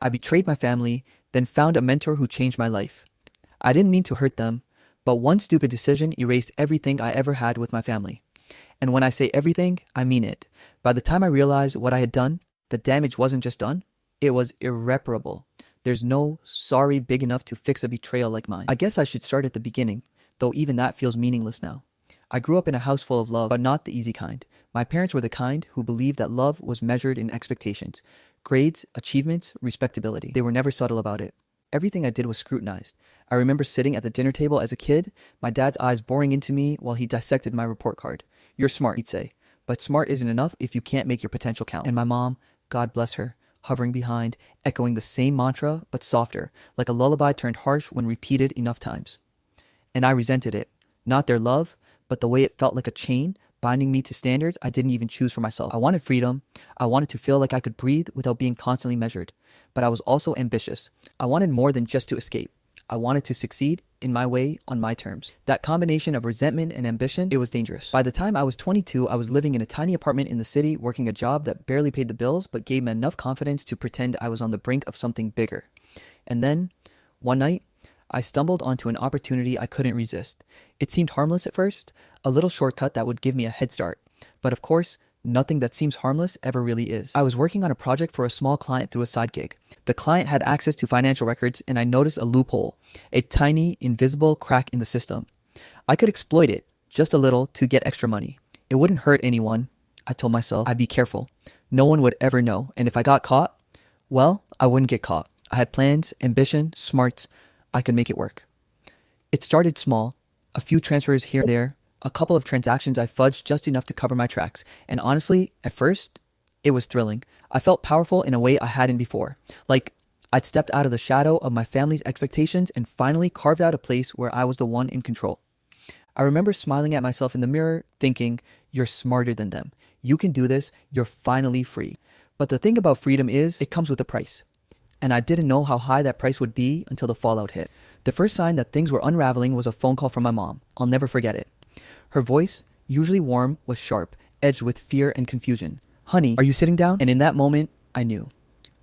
I betrayed my family, then found a mentor who changed my life. I didn't mean to hurt them, but one stupid decision erased everything I ever had with my family. And when I say everything, I mean it. By the time I realized what I had done, the damage wasn't just done, it was irreparable. There's no sorry big enough to fix a betrayal like mine. I guess I should start at the beginning, though even that feels meaningless now. I grew up in a house full of love, but not the easy kind. My parents were the kind who believed that love was measured in expectations, grades, achievements, respectability. They were never subtle about it. Everything I did was scrutinized. I remember sitting at the dinner table as a kid, my dad's eyes boring into me while he dissected my report card. "You're smart," he'd say, "but smart isn't enough if you can't make your potential count." And my mom, God bless her, hovering behind, echoing the same mantra, but softer, like a lullaby turned harsh when repeated enough times. And I resented it. Not their love, but the way it felt like a chain, binding me to standards I didn't even choose for myself. I wanted freedom. I wanted to feel like I could breathe without being constantly measured. But I was also ambitious. I wanted more than just to escape. I wanted to succeed in my way, on my terms. That combination of resentment and ambition, it was dangerous. By the time I was 22, I was living in a tiny apartment in the city, working a job that barely paid the bills, but gave me enough confidence to pretend I was on the brink of something bigger. And then, one night, I stumbled onto an opportunity I couldn't resist. It seemed harmless at first, a little shortcut that would give me a head start. But of course, nothing that seems harmless ever really is. I was working on a project for a small client through a side gig. The client had access to financial records, and I noticed a loophole, a tiny, invisible crack in the system. I could exploit it, just a little, to get extra money. It wouldn't hurt anyone, I told myself. I'd be careful. No one would ever know, and if I got caught, well, I wouldn't get caught. I had plans, ambition, smarts. I could make it work. It started small, a few transfers here and there, a couple of transactions I fudged just enough to cover my tracks, and honestly, at first, it was thrilling. I felt powerful in a way I hadn't before. Like, I'd stepped out of the shadow of my family's expectations and finally carved out a place where I was the one in control. I remember smiling at myself in the mirror, thinking, "You're smarter than them. You can do this. You're finally free." But the thing about freedom is, it comes with a price. And I didn't know how high that price would be until the fallout hit. The first sign that things were unraveling was a phone call from my mom. I'll never forget it. Her voice, usually warm, was sharp, edged with fear and confusion. "Honey, are you sitting down?" And in that moment, I knew.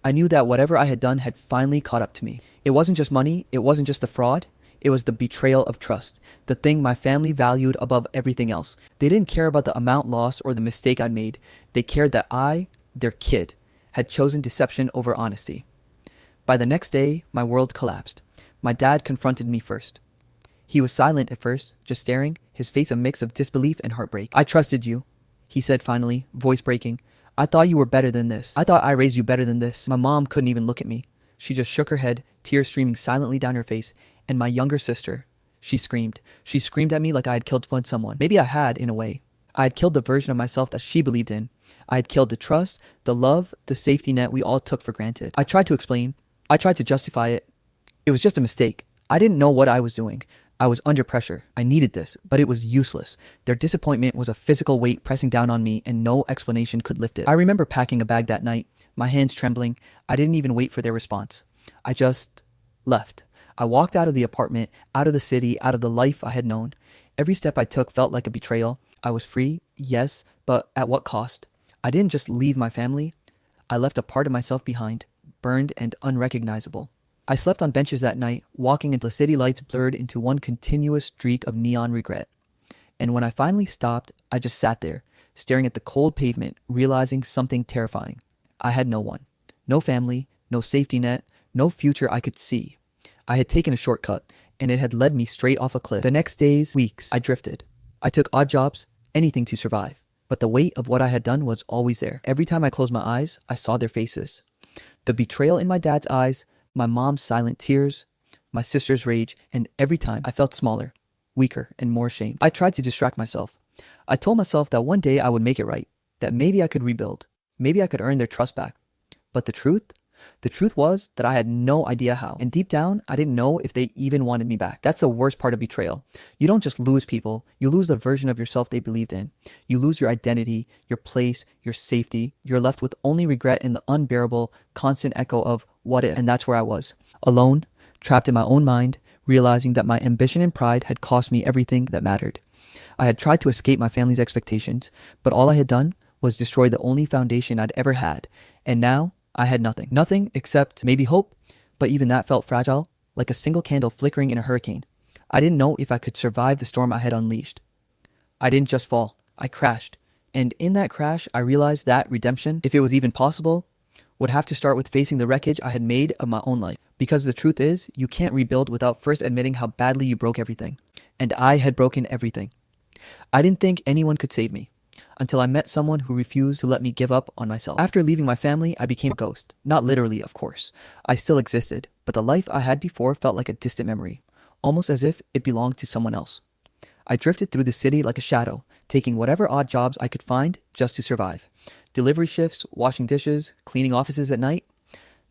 I knew that whatever I had done had finally caught up to me. It wasn't just money. It wasn't just the fraud. It was the betrayal of trust, the thing my family valued above everything else. They didn't care about the amount lost or the mistake I'd made. They cared that I, their kid, had chosen deception over honesty. By the next day, my world collapsed. My dad confronted me first. He was silent at first, just staring, his face a mix of disbelief and heartbreak. "I trusted you," he said finally, voice breaking. "I thought you were better than this. I thought I raised you better than this." My mom couldn't even look at me. She just shook her head, tears streaming silently down her face. And my younger sister, she screamed. She screamed at me like I had killed someone. Maybe I had, in a way. I had killed the version of myself that she believed in. I had killed the trust, the love, the safety net we all took for granted. I tried to explain. I tried to justify it. It was just a mistake. I didn't know what I was doing. I was under pressure. I needed this, but it was useless. Their disappointment was a physical weight pressing down on me, and no explanation could lift it. I remember packing a bag that night, my hands trembling. I didn't even wait for their response. I just left. I walked out of the apartment, out of the city, out of the life I had known. Every step I took felt like a betrayal. I was free, yes, but at what cost? I didn't just leave my family. I left a part of myself behind, burned and unrecognizable. I slept on benches that night, walking until city lights blurred into one continuous streak of neon regret. And when I finally stopped, I just sat there, staring at the cold pavement, realizing something terrifying. I had no one. No family, no safety net, no future I could see. I had taken a shortcut, and it had led me straight off a cliff. The next days, weeks, I drifted. I took odd jobs, anything to survive. But the weight of what I had done was always there. Every time I closed my eyes, I saw their faces. The betrayal in my dad's eyes, my mom's silent tears, my sister's rage, and every time I felt smaller, weaker, and more ashamed. I tried to distract myself. I told myself that one day I would make it right, that maybe I could rebuild, maybe I could earn their trust back. But the truth was that I had no idea how. And deep down, I didn't know if they even wanted me back. That's the worst part of betrayal. You don't just lose people, you lose the version of yourself they believed in. You lose your identity, your place, your safety. You're left with only regret and the unbearable, constant echo of what if. And that's where I was. Alone, trapped in my own mind, realizing that my ambition and pride had cost me everything that mattered. I had tried to escape my family's expectations, but all I had done was destroy the only foundation I'd ever had. And now, I had nothing. Nothing except maybe hope, but even that felt fragile, like a single candle flickering in a hurricane. I didn't know if I could survive the storm I had unleashed. I didn't just fall, I crashed. And in that crash, I realized that redemption, if it was even possible, would have to start with facing the wreckage I had made of my own life. Because the truth is, you can't rebuild without first admitting how badly you broke everything. And I had broken everything. I didn't think anyone could save me, until I met someone who refused to let me give up on myself. After leaving my family, I became a ghost. Not literally, of course. I still existed, but the life I had before felt like a distant memory, almost as if it belonged to someone else. I drifted through the city like a shadow, taking whatever odd jobs I could find just to survive. Delivery shifts, washing dishes, cleaning offices at night.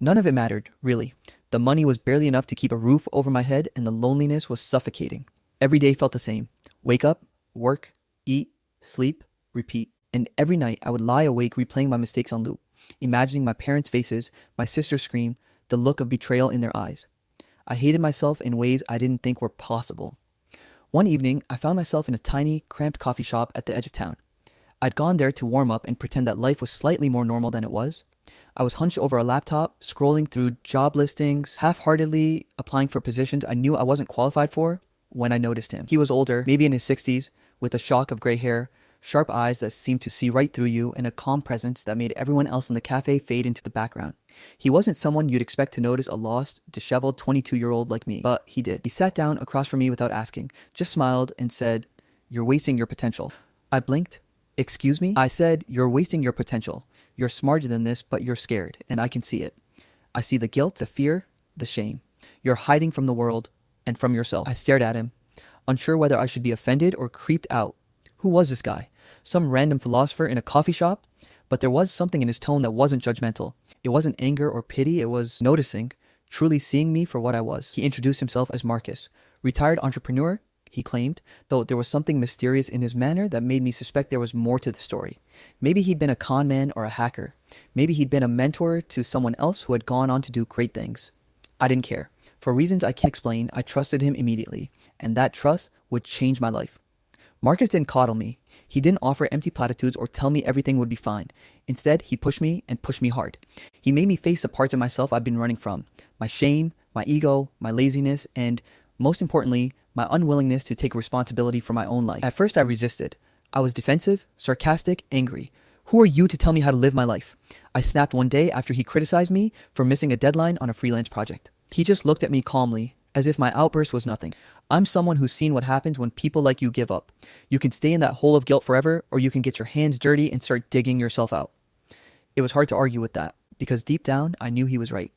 None of it mattered, really. The money was barely enough to keep a roof over my head, and the loneliness was suffocating. Every day felt the same. Wake up, work, eat, sleep, repeat. And every night I would lie awake replaying my mistakes on loop, imagining my parents' faces, my sister's scream, the look of betrayal in their eyes. I hated myself in ways I didn't think were possible. One evening, I found myself in a tiny, cramped coffee shop at the edge of town. I'd gone there to warm up and pretend that life was slightly more normal than it was. I was hunched over a laptop, scrolling through job listings, half-heartedly applying for positions I knew I wasn't qualified for, when I noticed him. He was older, maybe in his 60s, with a shock of gray hair, sharp eyes that seemed to see right through you, and a calm presence that made everyone else in the cafe fade into the background. He wasn't someone you'd expect to notice a lost, disheveled 22-year-old like me, but he did. He sat down across from me without asking, just smiled and said, "You're wasting your potential." I blinked. "Excuse me?" I said, "You're wasting your potential. You're smarter than this, but you're scared, and I can see it. I see the guilt, the fear, the shame. You're hiding from the world and from yourself." I stared at him, unsure whether I should be offended or creeped out. Who was this guy? Some random philosopher in a coffee shop? But there was something in his tone that wasn't judgmental. It wasn't anger or pity, it was noticing, truly seeing me for what I was. He introduced himself as Marcus, retired entrepreneur, he claimed, though there was something mysterious in his manner that made me suspect there was more to the story. Maybe he'd been a con man or a hacker. Maybe he'd been a mentor to someone else who had gone on to do great things. I didn't care. For reasons I can't explain, I trusted him immediately, and that trust would change my life. Marcus didn't coddle me. He didn't offer empty platitudes or tell me everything would be fine. Instead, he pushed me and pushed me hard. He made me face the parts of myself I'd been running from. My shame, my ego, my laziness, and, most importantly, my unwillingness to take responsibility for my own life. At first, I resisted. I was defensive, sarcastic, angry. Who are you to tell me how to live my life? I snapped one day after he criticized me for missing a deadline on a freelance project. He just looked at me calmly, as if my outburst was nothing. I'm someone who's seen what happens when people like you give up. You can stay in that hole of guilt forever, or you can get your hands dirty and start digging yourself out. It was hard to argue with that, because deep down, I knew he was right.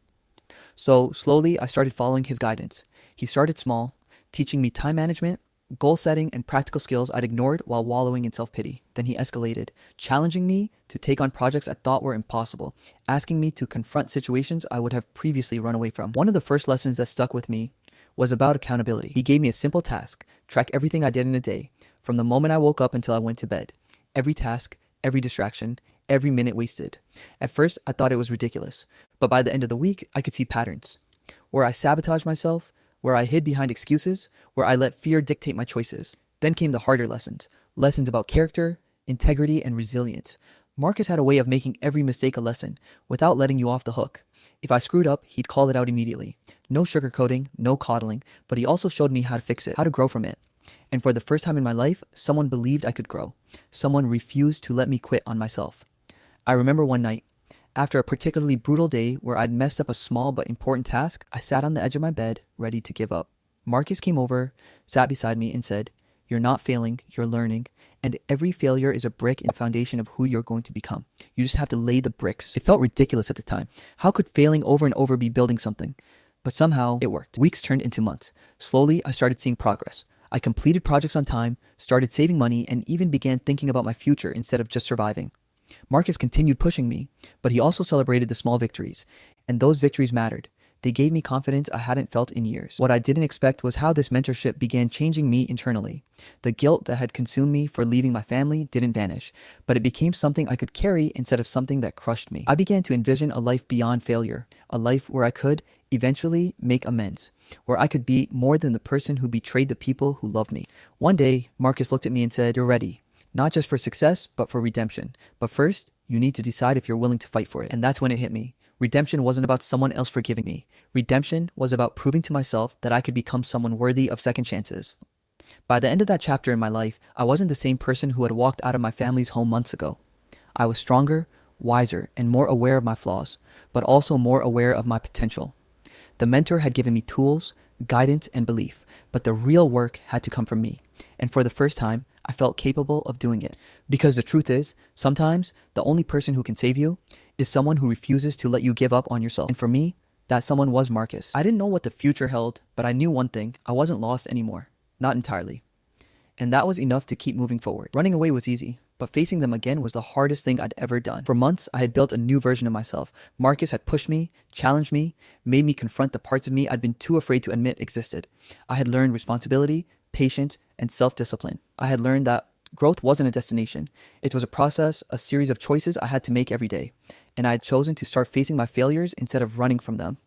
So slowly, I started following his guidance. He started small, teaching me time management, goal setting, and practical skills I'd ignored while wallowing in self-pity. Then he escalated, challenging me to take on projects I thought were impossible, asking me to confront situations I would have previously run away from. One of the first lessons that stuck with me was about accountability. He gave me a simple task: track everything I did in a day, from the moment I woke up until I went to bed. Every task, every distraction, every minute wasted. At first, I thought it was ridiculous, but by the end of the week, I could see patterns. Where I sabotaged myself, where I hid behind excuses, where I let fear dictate my choices. Then came the harder lessons about character, integrity, and resilience. Marcus had a way of making every mistake a lesson, without letting you off the hook. If I screwed up, he'd call it out immediately. No sugarcoating, no coddling, but he also showed me how to fix it, how to grow from it. And for the first time in my life, someone believed I could grow. Someone refused to let me quit on myself. I remember one night, after a particularly brutal day where I'd messed up a small but important task, I sat on the edge of my bed, ready to give up. Marcus came over, sat beside me, and said, "You're not failing, you're learning, and every failure is a brick in the foundation of who you're going to become. You just have to lay the bricks." It felt ridiculous at the time. How could failing over and over be building something? But somehow, it worked. Weeks turned into months. Slowly, I started seeing progress. I completed projects on time, started saving money, and even began thinking about my future instead of just surviving. Marcus continued pushing me, but he also celebrated the small victories, and those victories mattered. They gave me confidence I hadn't felt in years. What I didn't expect was how this mentorship began changing me internally. The guilt that had consumed me for leaving my family didn't vanish, but it became something I could carry instead of something that crushed me. I began to envision a life beyond failure, a life where I could eventually make amends, where I could be more than the person who betrayed the people who loved me. One day, Marcus looked at me and said, "You're ready. Not just for success, but for redemption. But first, you need to decide if you're willing to fight for it." And that's when it hit me. Redemption wasn't about someone else forgiving me. Redemption was about proving to myself that I could become someone worthy of second chances. By the end of that chapter in my life, I wasn't the same person who had walked out of my family's home months ago. I was stronger, wiser, and more aware of my flaws, but also more aware of my potential. The mentor had given me tools, guidance, and belief, but the real work had to come from me. And for the first time, I felt capable of doing it. Because the truth is, sometimes the only person who can save you is someone who refuses to let you give up on yourself. And for me, that someone was Marcus. I didn't know what the future held, but I knew one thing: I wasn't lost anymore. Not entirely. And that was enough to keep moving forward. Running away was easy, but facing them again was the hardest thing I'd ever done. For months, I had built a new version of myself. Marcus had pushed me, challenged me, made me confront the parts of me I'd been too afraid to admit existed. I had learned responsibility, patience, and self-discipline. I had learned that growth wasn't a destination. It was a process, a series of choices I had to make every day. And I had chosen to start facing my failures instead of running from them.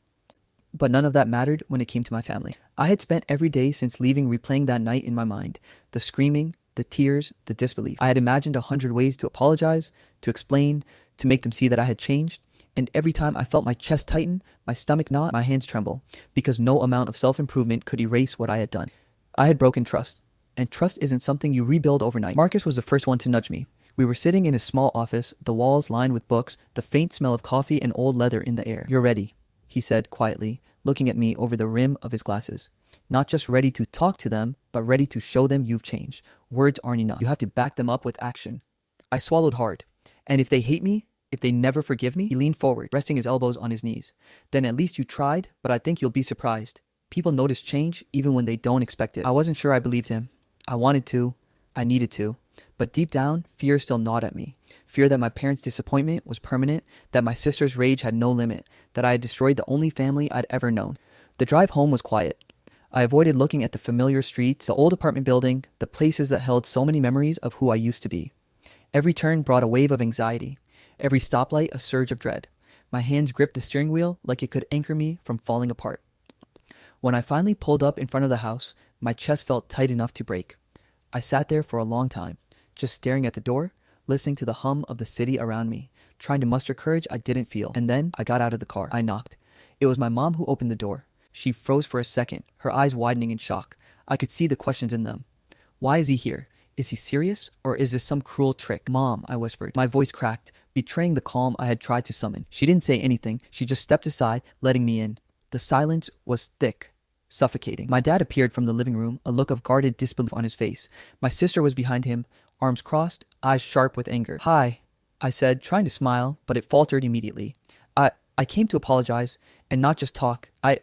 But none of that mattered when it came to my family. I had spent every day since leaving replaying that night in my mind. The screaming, the tears, the disbelief. I had imagined 100 ways to apologize, to explain, to make them see that I had changed. And every time I felt my chest tighten, my stomach knot, my hands tremble, because no amount of self-improvement could erase what I had done. I had broken trust. And trust isn't something you rebuild overnight. Marcus was the first one to nudge me. We were sitting in his small office, the walls lined with books, the faint smell of coffee and old leather in the air. "You're ready," he said quietly, looking at me over the rim of his glasses. "Not just ready to talk to them, but ready to show them you've changed. Words aren't enough. You have to back them up with action." I swallowed hard. "And if they hate me, if they never forgive me?" He leaned forward, resting his elbows on his knees. "Then at least you tried, but I think you'll be surprised. People notice change even when they don't expect it." I wasn't sure I believed him. I wanted to. I needed to. But deep down, fear still gnawed at me. Fear that my parents' disappointment was permanent, that my sister's rage had no limit, that I had destroyed the only family I'd ever known. The drive home was quiet. I avoided looking at the familiar streets, the old apartment building, the places that held so many memories of who I used to be. Every turn brought a wave of anxiety. Every stoplight a surge of dread. My hands gripped the steering wheel like it could anchor me from falling apart. When I finally pulled up in front of the house, my chest felt tight enough to break. I sat there for a long time, just staring at the door, listening to the hum of the city around me, trying to muster courage I didn't feel. And then I got out of the car. I knocked. It was my mom who opened the door. She froze for a second, her eyes widening in shock. I could see the questions in them. Why is he here? Is he serious? Or is this some cruel trick? "Mom," I whispered. My voice cracked, betraying the calm I had tried to summon. She didn't say anything. She just stepped aside, letting me in. The silence was thick, suffocating. My dad appeared from the living room, a look of guarded disbelief on his face. My sister was behind him, arms crossed, eyes sharp with anger. "Hi," I said, trying to smile, but it faltered immediately. I came to apologize, and not just talk. I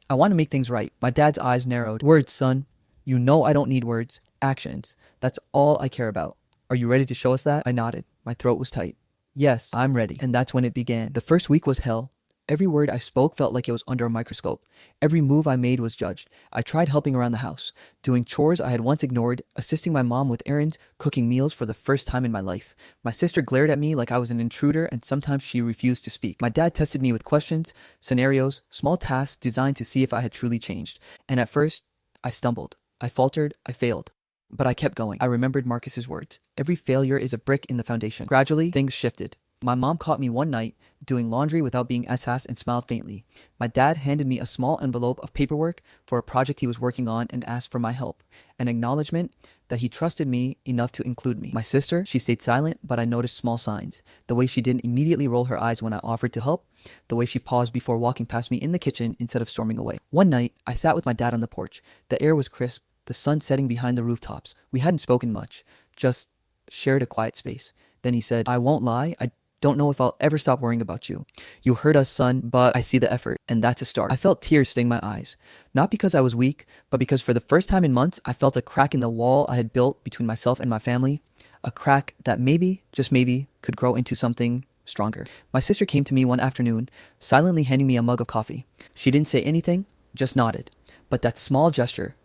want to make things right." My dad's eyes narrowed. "Words, son. You know I don't need words. Actions. That's all I care about. Are you ready to show us that?" I nodded. My throat was tight. "Yes, I'm ready." And that's when it began. The first week was hell. Every word I spoke felt like it was under a microscope. Every move I made was judged. I tried helping around the house, doing chores I had once ignored, assisting my mom with errands, cooking meals for the first time in my life. My sister glared at me like I was an intruder, and sometimes she refused to speak. My dad tested me with questions, scenarios, small tasks designed to see if I had truly changed. And at first, I stumbled. I faltered. I failed. But I kept going. I remembered Marcus's words. Every failure is a brick in the foundation. Gradually, things shifted. My mom caught me one night doing laundry without being asked and smiled faintly. My dad handed me a small envelope of paperwork for a project he was working on and asked for my help, an acknowledgement that he trusted me enough to include me. My sister, she stayed silent, but I noticed small signs. The way she didn't immediately roll her eyes when I offered to help, the way she paused before walking past me in the kitchen instead of storming away. One night, I sat with my dad on the porch. The air was crisp, the sun setting behind the rooftops. We hadn't spoken much, just shared a quiet space. Then he said, "I won't lie, I don't know if I'll ever stop worrying about you. You hurt us, son, but I see the effort, and that's a start." I felt tears sting my eyes, not because I was weak, but because for the first time in months, I felt a crack in the wall I had built between myself and my family, a crack that maybe, just maybe, could grow into something stronger. My sister came to me one afternoon, silently handing me a mug of coffee. She didn't say anything, just nodded. But that small gesture,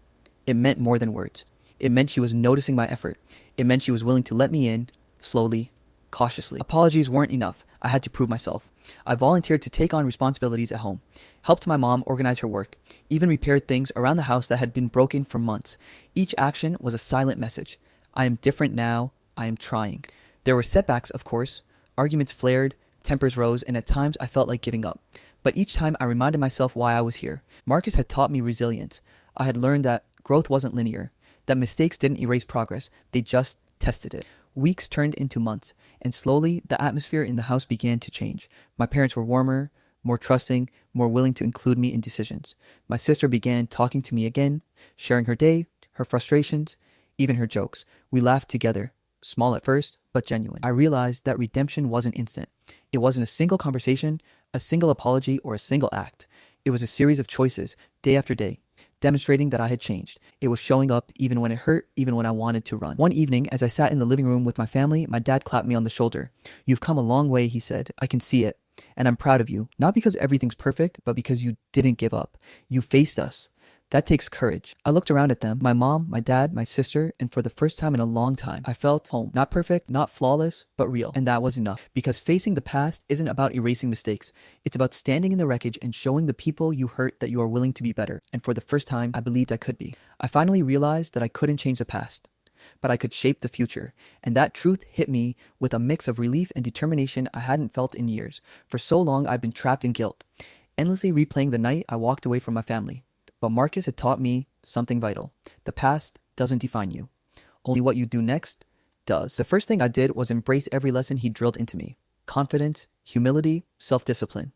it meant more than words. It meant she was noticing my effort. It meant she was willing to let me in, slowly, cautiously. Apologies weren't enough. I had to prove myself. I volunteered to take on responsibilities at home, helped my mom organize her work, even repaired things around the house that had been broken for months. Each action was a silent message. I am different now. I am trying. There were setbacks, of course. Arguments flared, Tempers rose, and at times I felt like giving up. But each time I reminded myself why I was here. Marcus had taught me resilience. I had learned that growth wasn't linear, that mistakes didn't erase progress, they just tested it. Weeks turned into months, and slowly the atmosphere in the house began to change. My parents were warmer, more trusting, more willing to include me in decisions. My sister began talking to me again, sharing her day, her frustrations, even her jokes. We laughed together, small at first, but genuine. I realized that redemption wasn't instant. It wasn't a single conversation, a single apology, or a single act. It was a series of choices, day after day, demonstrating that I had changed. It was showing up even when it hurt, even when I wanted to run. One evening, as I sat in the living room with my family, my dad clapped me on the shoulder. "You've come a long way," he said. "I can see it. And I'm proud of you, not because everything's perfect, but because you didn't give up. You faced us. That takes courage." I looked around at them, my mom, my dad, my sister, and for the first time in a long time, I felt home. Not perfect, not flawless, but real. And that was enough. Because facing the past isn't about erasing mistakes. It's about standing in the wreckage and showing the people you hurt that you are willing to be better. And for the first time, I believed I could be. I finally realized that I couldn't change the past, but I could shape the future. And that truth hit me with a mix of relief and determination I hadn't felt in years. For so long, I've been trapped in guilt, endlessly replaying the night I walked away from my family. But Marcus had taught me something vital. The past doesn't define you. Only what you do next does. The first thing I did was embrace every lesson he drilled into me. Confidence, humility, self-discipline.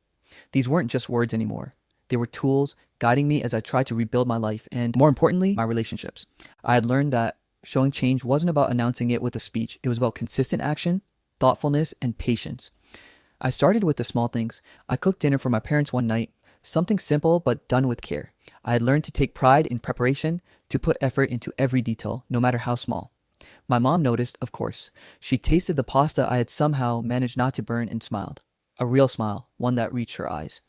These weren't just words anymore. They were tools guiding me as I tried to rebuild my life and, more importantly, my relationships. I had learned that showing change wasn't about announcing it with a speech. It was about consistent action, thoughtfulness, and patience. I started with the small things. I cooked dinner for my parents one night, something simple but done with care. I had learned to take pride in preparation, to put effort into every detail, no matter how small. My mom noticed, of course. She tasted the pasta I had somehow managed not to burn and smiled. A real smile, one that reached her eyes.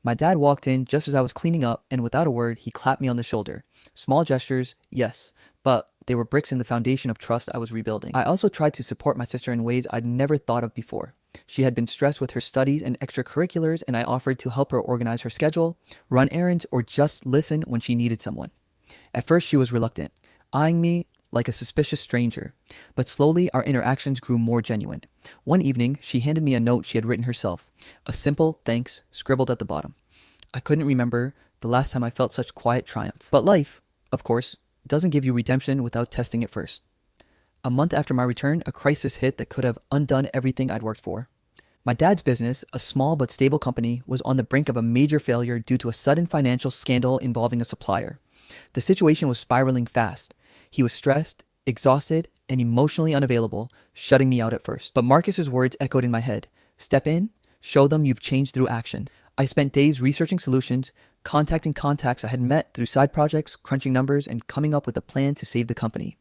My dad walked in just as I was cleaning up, and without a word, he clapped me on the shoulder. Small gestures, yes, but they were bricks in the foundation of trust I was rebuilding. I also tried to support my sister in ways I'd never thought of before. She had been stressed with her studies and extracurriculars, and I offered to help her organize her schedule, run errands, or just listen when she needed someone. At first, she was reluctant, eyeing me like a suspicious stranger, but slowly our interactions grew more genuine. One evening, she handed me a note she had written herself, a simple thanks scribbled at the bottom. I couldn't remember the last time I felt such quiet triumph. But life, of course, doesn't give you redemption without testing it first. A month after my return, a crisis hit that could have undone everything I'd worked for. My dad's business, a small but stable company, was on the brink of a major failure due to a sudden financial scandal involving a supplier. The situation was spiraling fast. He was stressed, exhausted, and emotionally unavailable, shutting me out at first. But Marcus's words echoed in my head. Step in, show them you've changed through action. I spent days researching solutions, contacting contacts I had met through side projects, crunching numbers, and coming up with a plan to save the company.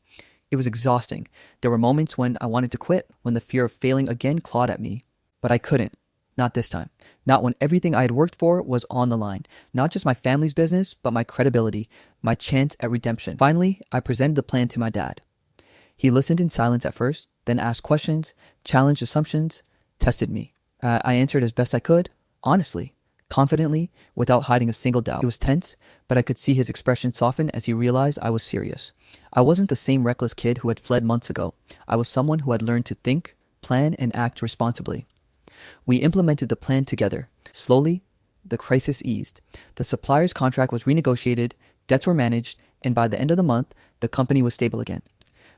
It was exhausting. There were moments when I wanted to quit, when the fear of failing again clawed at me. But I couldn't. Not this time. Not when everything I had worked for was on the line. Not just my family's business, but my credibility, my chance at redemption. Finally, I presented the plan to my dad. He listened in silence at first, then asked questions, challenged assumptions, tested me. I answered as best I could, honestly, confidently, without hiding a single doubt. It was tense, but I could see his expression soften as he realized I was serious. I wasn't the same reckless kid who had fled months ago. I was someone who had learned to think, plan, and act responsibly. We implemented the plan together. Slowly, the crisis eased. The supplier's contract was renegotiated, debts were managed, and by the end of the month, the company was stable again.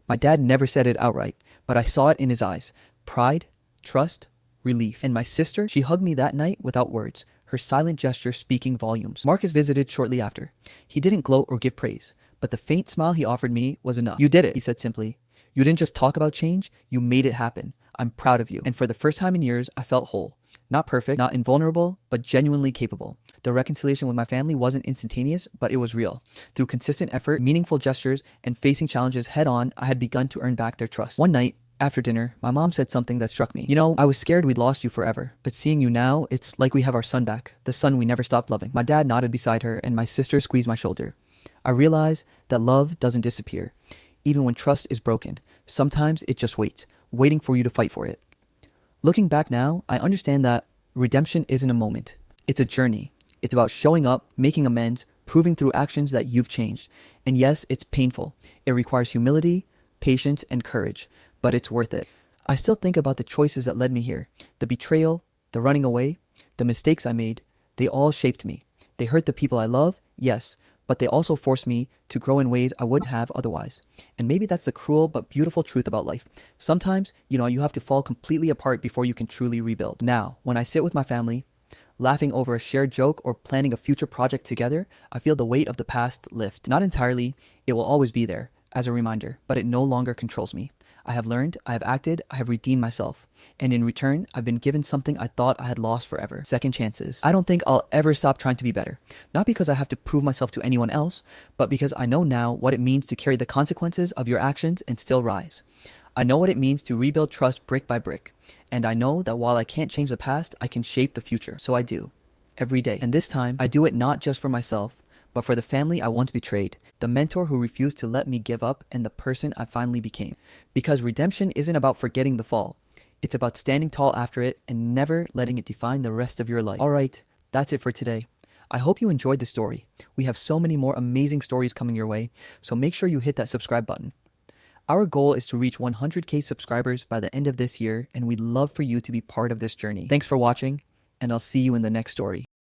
My dad never said it outright, but I saw it in his eyes. Pride, trust, relief. And my sister, she hugged me that night without words, her silent gesture speaking volumes. Marcus visited shortly after. He didn't gloat or give praise, but the faint smile he offered me was enough. "You did it," he said simply. "You didn't just talk about change, you made it happen. I'm proud of you." And for the first time in years, I felt whole. Not perfect, not invulnerable, but genuinely capable. The reconciliation with my family wasn't instantaneous, but it was real. Through consistent effort, meaningful gestures, and facing challenges head on, I had begun to earn back their trust. One night, after dinner, my mom said something that struck me. "You know, I was scared we'd lost you forever, but seeing you now, it's like we have our son back, the son we never stopped loving." My dad nodded beside her, and my sister squeezed my shoulder. I realized that love doesn't disappear. Even when trust is broken, sometimes it just waits, waiting for you to fight for it. Looking back now, I understand that redemption isn't a moment. It's a journey. It's about showing up, making amends, proving through actions that you've changed. And yes, it's painful. It requires humility, patience, and courage, but it's worth it. I still think about the choices that led me here. The betrayal, the running away, the mistakes I made, they all shaped me. They hurt the people I love, yes, but they also forced me to grow in ways I wouldn't have otherwise. And maybe that's the cruel but beautiful truth about life. Sometimes, you have to fall completely apart before you can truly rebuild. Now, when I sit with my family, laughing over a shared joke or planning a future project together, I feel the weight of the past lift. Not entirely, it will always be there as a reminder, but it no longer controls me. I have learned, I have acted, I have redeemed myself. And in return, I've been given something I thought I had lost forever. Second chances. I don't think I'll ever stop trying to be better. Not because I have to prove myself to anyone else, but because I know now what it means to carry the consequences of your actions and still rise. I know what it means to rebuild trust brick by brick. And I know that while I can't change the past, I can shape the future. So I do. Every day. And this time, I do it not just for myself, but for the family I once betrayed, the mentor who refused to let me give up, and the person I finally became. Because redemption isn't about forgetting the fall. It's about standing tall after it and never letting it define the rest of your life. All right, that's it for today. I hope you enjoyed the story. We have so many more amazing stories coming your way, so make sure you hit that subscribe button. Our goal is to reach 100K subscribers by the end of this year, and we'd love for you to be part of this journey. Thanks for watching, and I'll see you in the next story.